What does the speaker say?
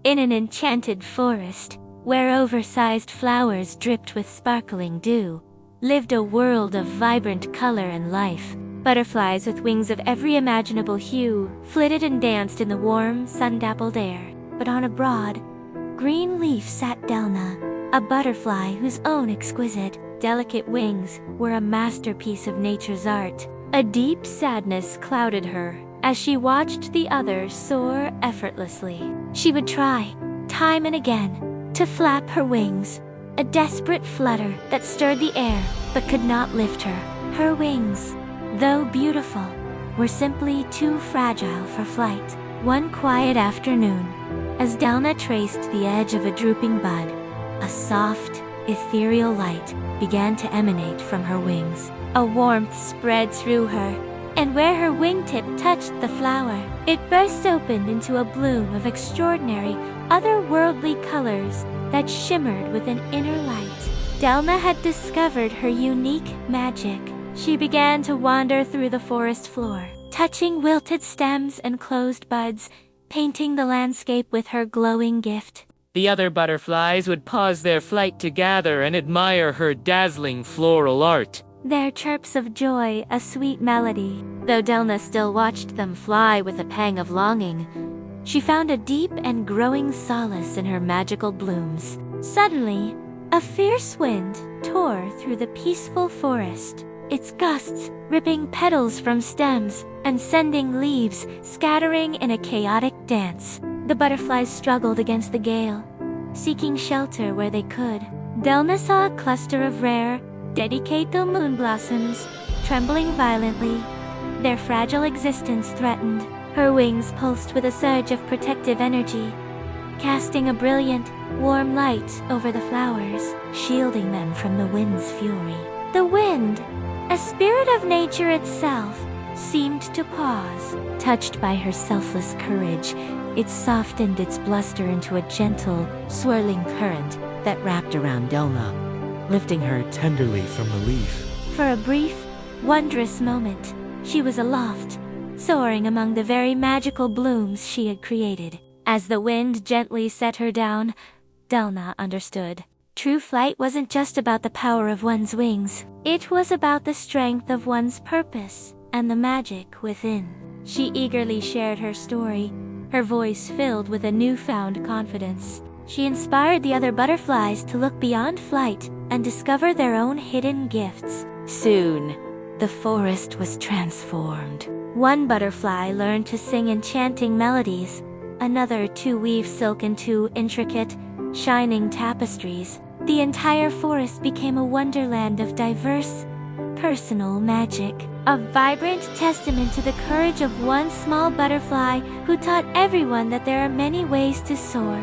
In an enchanted forest, where oversized flowers dripped with sparkling dew, lived a world of vibrant color and life. Butterflies with wings of every imaginable hue flitted and danced in the warm, sun-dappled air. But on a broad, green leaf sat Delna, a butterfly whose own exquisite, delicate wings were a masterpiece of nature's art. A deep sadness clouded her as she watched the others soar effortlessly. She would try, time and again, to flap her wings, a desperate flutter that stirred the air but could not lift her. Her wings, though beautiful, were simply too fragile for flight. One quiet afternoon, as Delna traced the edge of a drooping bud, a soft, ethereal light began to emanate from her wings. A warmth spread through her, and where her wingtip touched the flower, it burst open into a bloom of extraordinary, otherworldly colors that shimmered with an inner light. Delna had discovered her unique magic. She began to wander through the forest floor, touching wilted stems and closed buds, painting the landscape with her glowing gift. The other butterflies would pause their flight to gather and admire her dazzling floral art. Their chirps of joy a sweet melody. Though Delna still watched them fly with a pang of longing, she found a deep and growing solace in her magical blooms. Suddenly, a fierce wind tore through the peaceful forest, its gusts ripping petals from stems and sending leaves scattering in a chaotic dance. The butterflies struggled against the gale, seeking shelter where they could. Delna saw a cluster of rare, dedicated moon blossoms, trembling violently, their fragile existence threatened. Her wings pulsed with a surge of protective energy, casting a brilliant, warm light over the flowers, shielding them from the wind's fury. The wind, a spirit of nature itself, seemed to pause. Touched by her selfless courage, it softened its bluster into a gentle, swirling current that wrapped around Delna, lifting her tenderly from the leaf. For a brief, wondrous moment, she was aloft, soaring among the very magical blooms she had created. As the wind gently set her down, Delna understood. True flight wasn't just about the power of one's wings. It was about the strength of one's purpose and the magic within. She eagerly shared her story, her voice filled with a newfound confidence. She inspired the other butterflies to look beyond flight and discover their own hidden gifts. Soon, the forest was transformed. One butterfly learned to sing enchanting melodies, another to weave silk into intricate, shining tapestries. The entire forest became a wonderland of diverse, personal magic, a vibrant testament to the courage of one small butterfly who taught everyone that there are many ways to soar.